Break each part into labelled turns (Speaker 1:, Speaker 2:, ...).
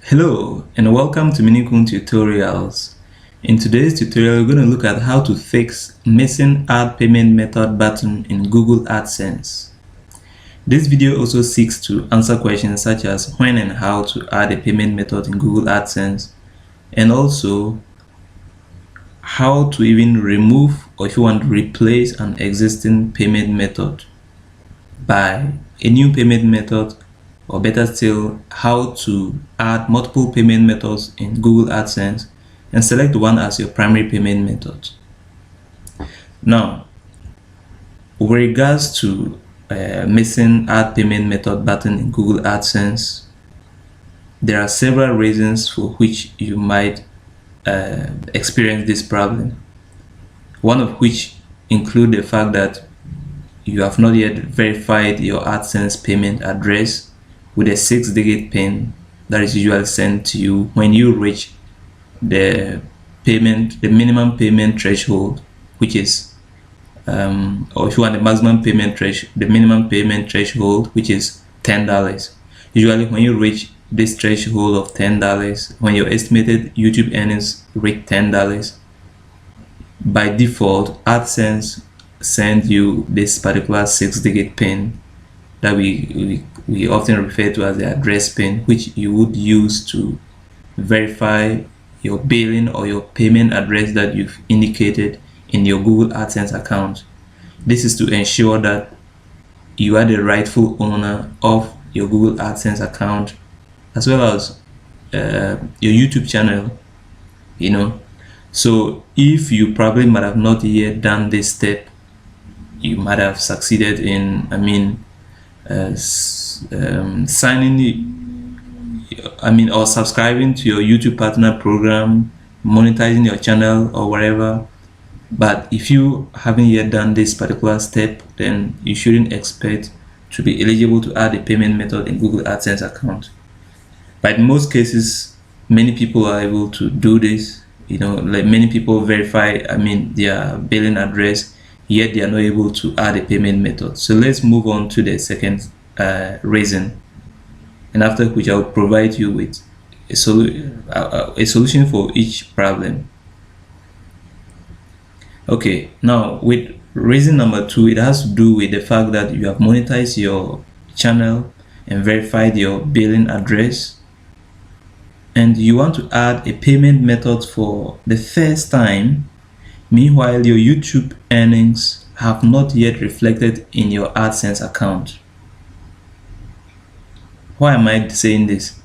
Speaker 1: Hello and welcome to Minukuu tutorials. In today's tutorial, we're going to look at how to fix missing add payment method button in Google AdSense. This video also seeks to answer questions such as when and how to add a payment method in Google AdSense, and also how to even remove or if you want to replace an existing payment method by a new payment method, or better still, how to add multiple payment methods in Google AdSense and select one as your primary payment method. Now, with regards to missing add payment method button in Google AdSense, there are several reasons for which you might experience this problem. One of which include the fact that you have not yet verified your AdSense payment address with a 6-digit PIN that is usually sent to you when you reach the minimum payment threshold, which is or if you want the maximum payment threshold, the minimum payment threshold, which is $10. Usually when you reach this threshold of $10, when your estimated YouTube earnings reach $10, by default AdSense send you this particular 6-digit PIN that we often refer to as the address PIN, which you would use to verify your billing or your payment address that you've indicated in your Google AdSense account. This is to ensure that you are the rightful owner of your Google AdSense account as well as your YouTube channel, So if you probably might have not yet done this step, you might have succeeded in or subscribing to your YouTube partner program, monetizing your channel or whatever. But if you haven't yet done this particular step, then you shouldn't expect to be eligible to add a payment method in Google AdSense account. But in most cases, many people are able to do this. Like many people verify their billing address, yet they are not able to add a payment method. So let's move on to the second reason, and after which I'll provide you with a solution for each problem. Okay, now with reason number 2, it has to do with the fact that you have monetized your channel and verified your billing address, and you want to add a payment method for the first time. Meanwhile, your YouTube earnings have not yet reflected in your AdSense account. Why am I saying this?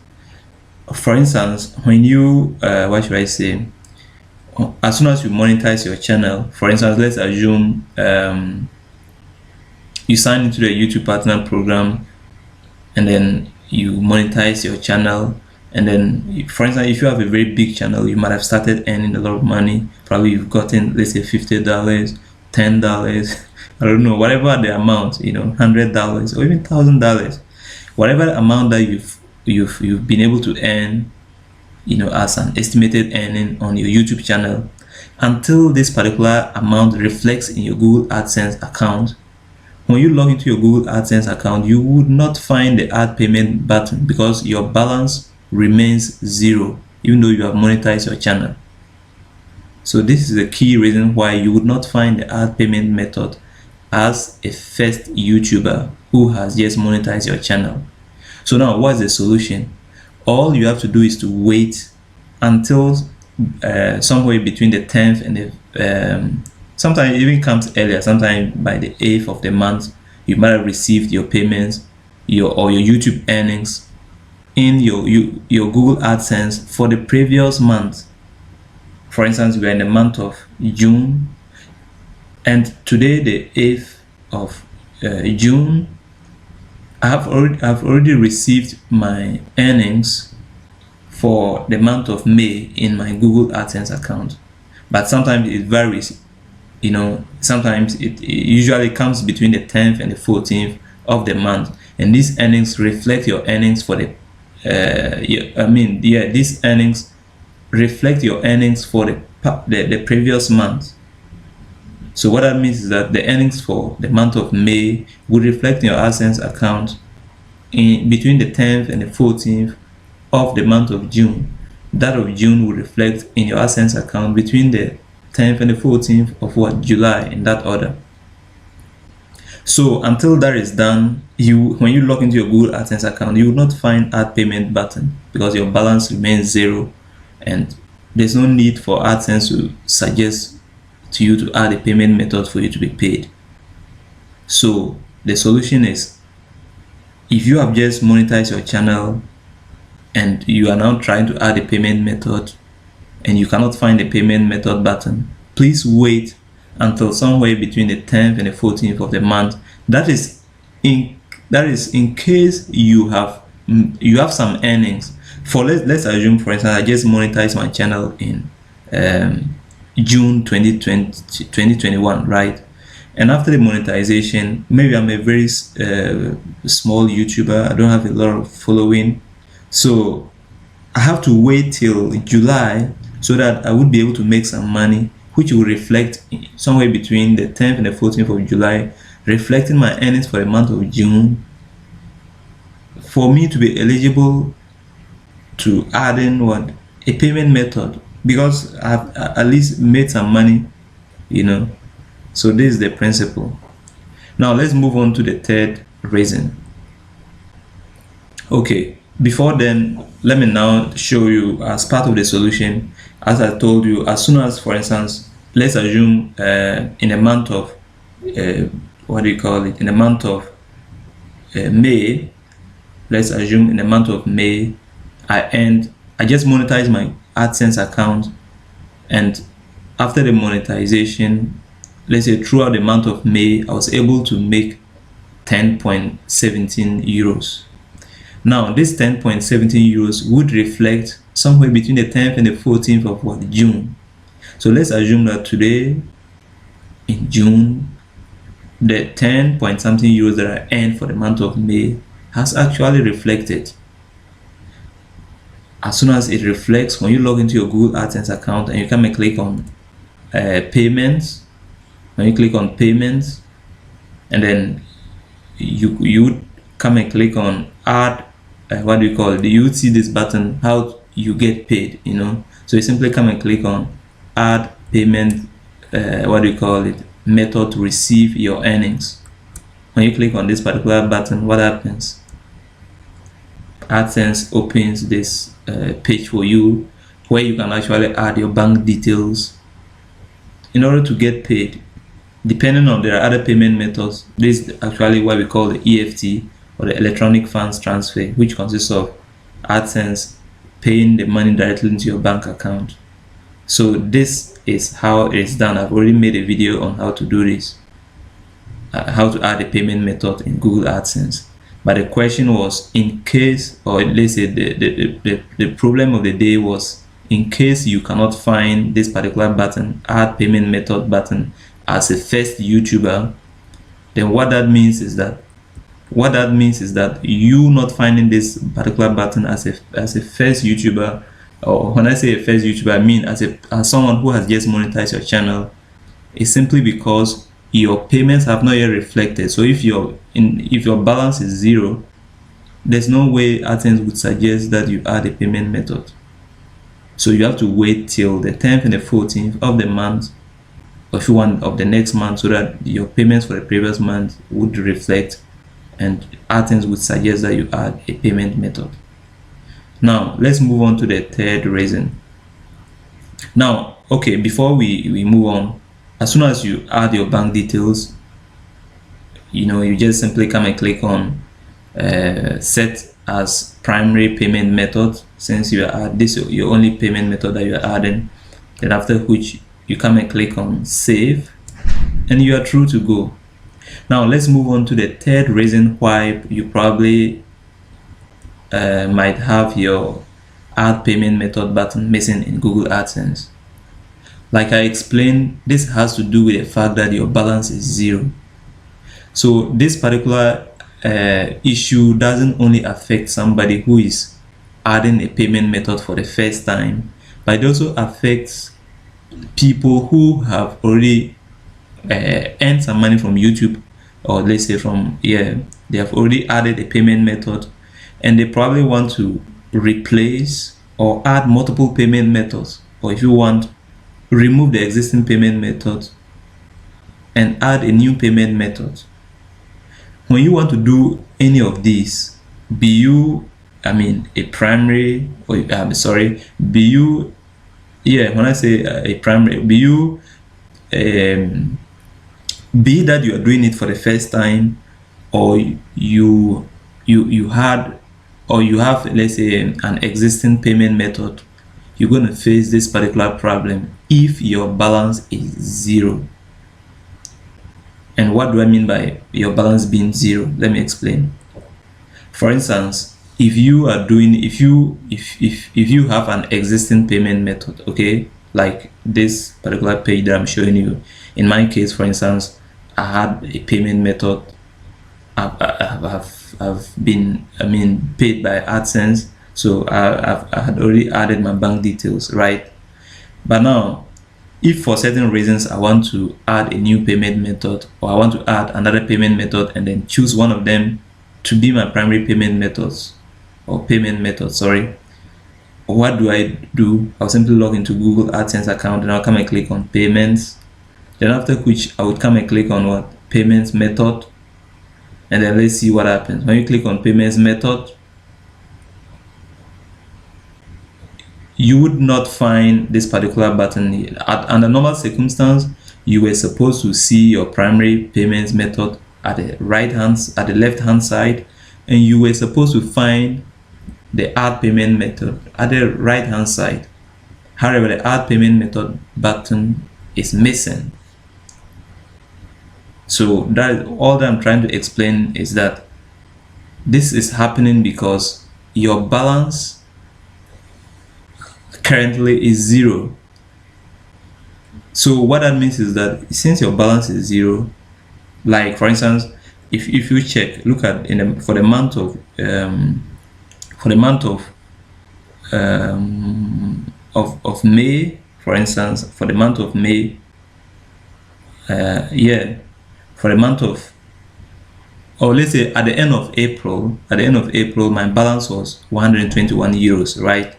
Speaker 1: For instance, when you, as soon as you monetize your channel, for instance, let's assume you sign into the YouTube partner program and then you monetize your channel. And then, for instance, if you have a very big channel, you might have started earning a lot of money. Probably you've gotten, let's say, $50, $10, I don't know, whatever the amount, $100 or even $1,000, whatever amount that you've been able to earn, as an estimated earning on your YouTube channel, until this particular amount reflects in your Google AdSense account. When you log into your Google AdSense account, you would not find the add payment button because your balance remains zero even though you have monetized your channel. So this is a key reason why you would not find the add payment method as a first YouTuber who has just monetized your channel. So now what's the solution? All you have to do is to wait until somewhere between the 10th and the sometimes it even comes earlier, sometimes by the 8th of the month, you might have received your payments your YouTube earnings in your Google AdSense for the previous month. For instance, we are in the month of June, and today, the 8th of June, I've already received my earnings for the month of May in my Google AdSense account. But sometimes it varies. Sometimes it usually comes between the 10th and the 14th of the month, and these earnings reflect your earnings for the these earnings reflect your earnings for the previous month. So what that means is that the earnings for the month of May would reflect in your AdSense account in between the 10th and the 14th of the month of June, that of June will reflect in your AdSense account between the 10th and the 14th of July, in that order. So until that is done, when you log into your Google AdSense account, you will not find add payment button because your balance remains zero, and there's no need for AdSense to suggest to you to add a payment method for you to be paid. So the solution is, if you have just monetized your channel and you are now trying to add a payment method and you cannot find a payment method button, please wait until somewhere between the 10th and the 14th of the month. That is in case you have some earnings. For let's assume, for instance, I just monetized my channel in June 2021, right? And after the monetization, maybe I'm a very small YouTuber, I don't have a lot of following, so I have to wait till July so that I would be able to make some money, which will reflect somewhere between the 10th and the 14th of July, reflecting my earnings for the month of June, for me to be eligible to add in a payment method, because I've at least made some money, So this is the principle. Now let's move on to the third reason. Okay, before then, let me now show you, as part of the solution, as I told you, as soon as, for instance, let's assume in the month of in the month of May, let's assume in the month of May, I just monetized my AdSense account, and after the monetization, let's say throughout the month of May, I was able to make 10.17 euros. Now, this 10.17 euros would reflect somewhere between the 10th and the 14th of June. So let's assume that today, in June, the 10 point something euros that I earned for the month of May has actually reflected. As soon as it reflects, when you log into your Google AdSense account and you come and click on payments, when you click on payments, and then you would come and click on add, you would see this button, how you get paid, So you simply come and click on add payment, method to receive your earnings. When you click on this particular button, what happens? AdSense opens this page for you where you can actually add your bank details in order to get paid. Depending on their other payment methods, this is actually what we call the EFT, or the electronic funds transfer, which consists of AdSense paying the money directly into your bank account. So this is how it is done. I've already made a video on how to do this, how to add a payment method in Google AdSense. But the question was, in case, or let's say the problem of the day was, in case you cannot find this particular button, add payment method button, as a first YouTuber, then what that means is that you not finding this particular button as a first YouTuber, or when I say a first YouTuber, I mean as someone who has just monetized your channel, is simply because your payments have not yet reflected. So if your balance is zero, there's no way AdSense would suggest that you add a payment method. So you have to wait till the 10th and the 14th of the month, or if you want of the next month, so that your payments for the previous month would reflect, and AdSense would suggest that you add a payment method. Now let's move on to the third reason. Now, okay, before we move on, as soon as you add your bank details, you just simply come and click on set as primary payment method, since you add this your only payment method that you are adding. Then after which you come and click on save, and you are through to go. Now let's move on to the third reason why you probably might have your add payment method button missing in Google AdSense. Like I explained, this has to do with the fact that your balance is zero. So this particular issue doesn't only affect somebody who is adding a payment method for the first time, but it also affects people who have already earned some money from YouTube, or let's say they have already added a payment method, and they probably want to replace or add multiple payment methods, or if you want, remove the existing payment method and add a new payment method. When you want to do any of these, be you, a primary, or be you, when I say a primary, be you, be that you are doing it for the first time, or you have, let's say, an existing payment method, you're going to face this particular problem if your balance is zero. And what do I mean by your balance being zero? Let me explain. For instance, if you have an existing payment method, okay, like this particular page that I'm showing you. In my case, for instance, I had a payment method. I've been paid by AdSense, so I had already added my bank details, right? But now, if for certain reasons I want to add a new payment method, or I want to add another payment method and then choose one of them to be my primary payment methods, or payment method, what do I do? I'll simply log into Google AdSense account, and I'll come and click on payments. Then after which I would come and click on what? Payments method. And then let's see what happens. When you click on payments method, you would not find this particular button here. Under normal circumstance, you were supposed to see your primary payments method at the left hand side, and you were supposed to find the add payment method at the right hand side. However, the add payment method button is missing. So that is all that I'm trying to explain, is that this is happening because your balance currently is zero. So what that means is that since your balance is zero, like for instance, if you check, look at for the month of May, for instance, for the month of May, for the month of, or let's say at the end of April, my balance was 121 euros, right?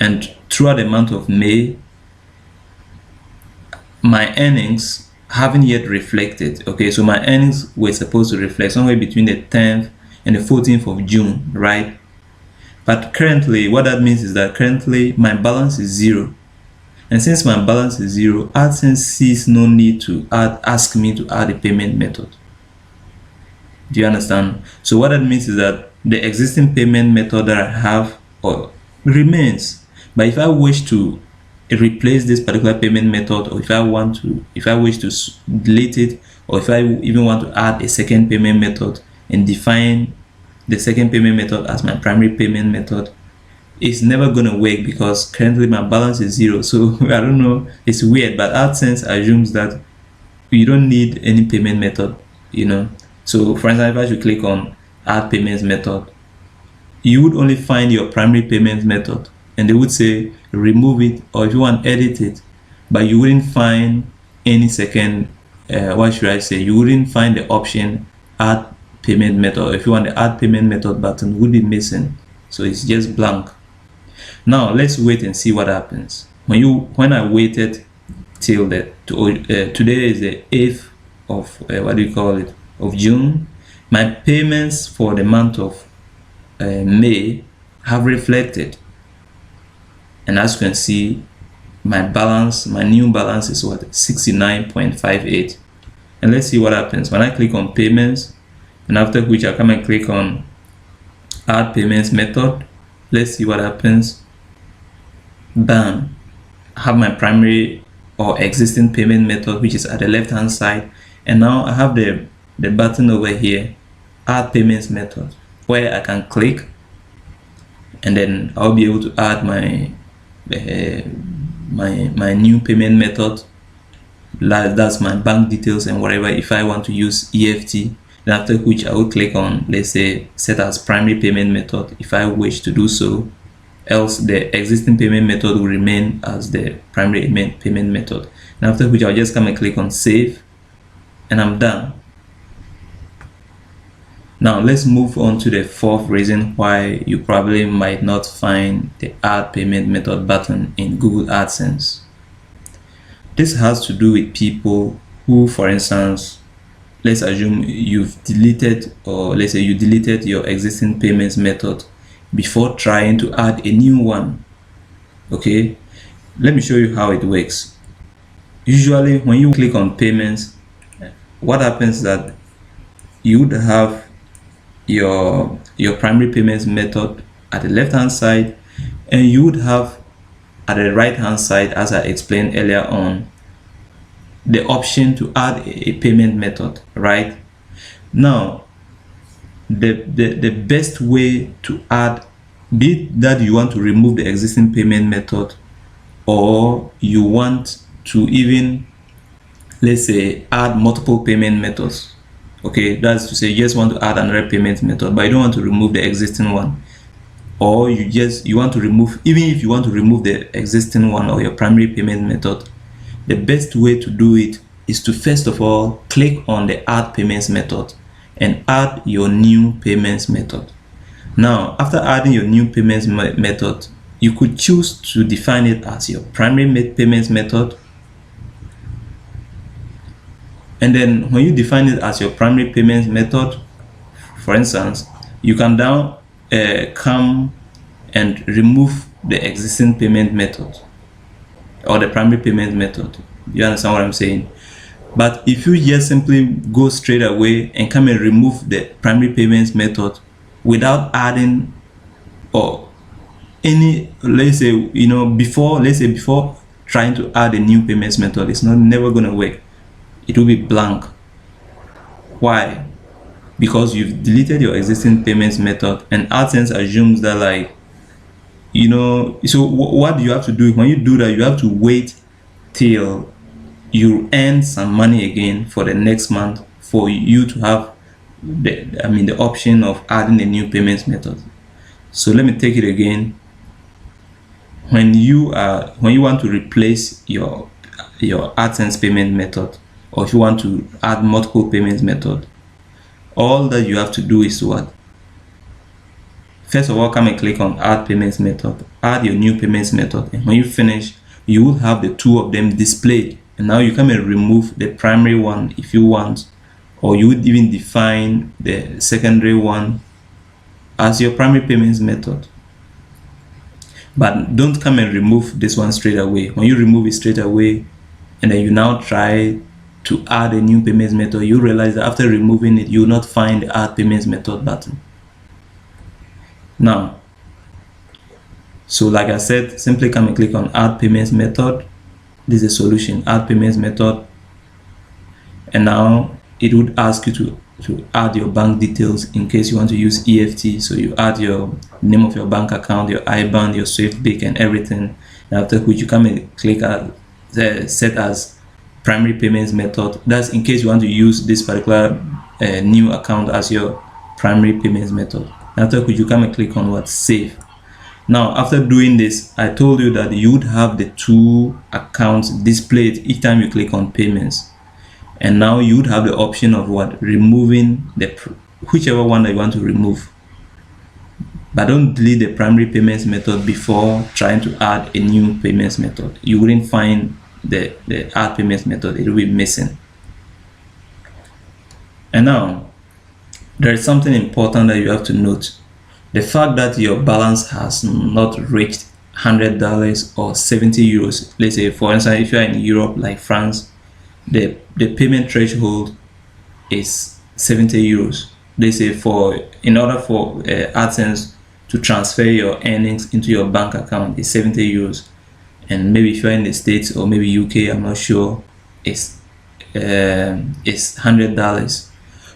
Speaker 1: And throughout the month of May, my earnings haven't yet reflected. Okay, so my earnings were supposed to reflect somewhere between the 10th and the 14th of June, right? But currently, what that means is that currently my balance is zero. And since my balance is zero, AdSense sees no need to ask me to add a payment method. Do you understand? So what that means is that the existing payment method that I have remains. But if I wish to replace this particular payment method, or if I wish to delete it, or if I even want to add a second payment method and define the second payment method as my primary payment method, it's never going to work because currently my balance is zero. So I don't know, it's weird, but AdSense assumes that you don't need any payment method, So for instance, if I should click on add payments method, you would only find your primary payment method, and they would say remove it, or if you want, edit it, but you wouldn't find any second, you wouldn't find the option add payment method. If you want the add payment method button, would be missing, so it's just blank. Now let's wait and see what happens. When I waited till today is the 8th of of June, my payments for the month of May have reflected, and as you can see, my new balance is what? 69.58. And let's see what happens when I click on payments, and after which I come and click on add payments method. Let's see what happens. Bam, I have my primary or existing payment method, which is at the left hand side, and now I have the button over here, add payments method, where I can click, and then I'll be able to add my my new payment method. That's my bank details and whatever. If I want to use EFT, then after which I will click on, let's say, set as primary payment method if I wish to do so. Else the existing payment method will remain as the primary payment method. And after which I'll just come and click on save, and I'm done. Now let's move on to the fourth reason why you probably might not find the add payment method button in Google AdSense. This has to do with people who, for instance, let's assume you've deleted, or let's say you deleted your existing payments method before trying to add a new one. Okay, let me show you how it works. Usually when you click on payments, what happens is that you would have your primary payments method at the left hand side, and you would have at the right hand side, as I explained earlier on, the option to add a payment method. Right now, the best way to add, be it that you want to remove the existing payment method, or you want to even, let's say, add multiple payment methods. Okay, that's to say you just want to add another payment method, but you don't want to remove the existing one, or you want to remove, even if you want to remove the existing one or your primary payment method, the best way to do it is to first of all click on the add payments method and add your new payments method. Now, after adding your new payments method, you could choose to define it as your primary payments method. And then when you define it as your primary payments method, for instance, you can now come and remove the existing payment method or the primary payment method. You understand what I'm saying? But if you just simply go straight away and come and remove the primary payments method without adding or any, let's say, before trying to add a new payments method, it's never going to work. It will be blank. Why? Because you've deleted your existing payments method, and AdSense assumes that, like, so what do you have to do? When you do that, you have to wait till you earn some money again for the next month for you to have the option of adding a new payments method. So let me take it again. When you want to replace your AdSense payment method, or if you want to add multiple payments method, all that you have to do is what? First of all, come and click on add payments method, add your new payments method, and when you finish, you will have the two of them displayed. And now you come and remove the primary one if you want, or you would even define the secondary one as your primary payments method. But don't come and remove this one straight away. When you remove it straight away and then you now try to add a new payments method, you realize that after removing it, you will not find the add payments method button. Now, so like I said, simply come and click on add payments method. This is a solution, add payments method. And now it would ask you to add your bank details in case you want to use EFT. So you add your name of your bank account, your IBAN, your Swift BIC, and everything. And after which you come and click at set as primary payments method. That's in case you want to use this particular new account as your primary payments method. And after which you come and click on what? Save. Now, after doing this, I told you that you would have the two accounts displayed each time you click on payments. And now you would have the option of what? Removing whichever one that you want to remove. But don't delete the primary payments method before trying to add a new payments method. You wouldn't find the add payments method. It will be missing. And now, there is something important that you have to note. The fact that your balance has not reached $100 or 70 euros. Let's say, for instance, if you are in Europe like France, the payment threshold is 70 euros. They say in order for AdSense to transfer your earnings into your bank account is 70 euros. And maybe if you're in the States or maybe UK, I'm not sure, it's $100.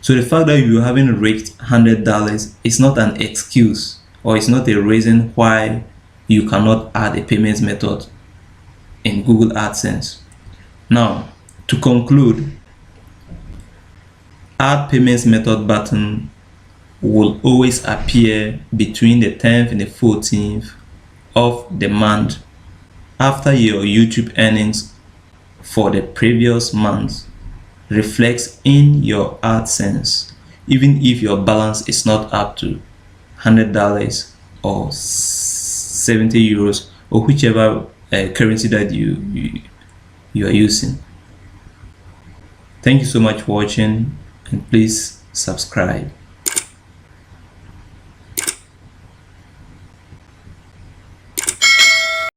Speaker 1: So the fact that you haven't reached $100 is not an excuse, or it's not a reason why you cannot add a payments method in Google AdSense. Now, to conclude, add payments method button will always appear between the 10th and the 14th of the month after your YouTube earnings for the previous month reflects in your AdSense. even if your balance is not up to $100 or 70 euros or whichever currency that you are using. Thank you so much for watching, and please subscribe.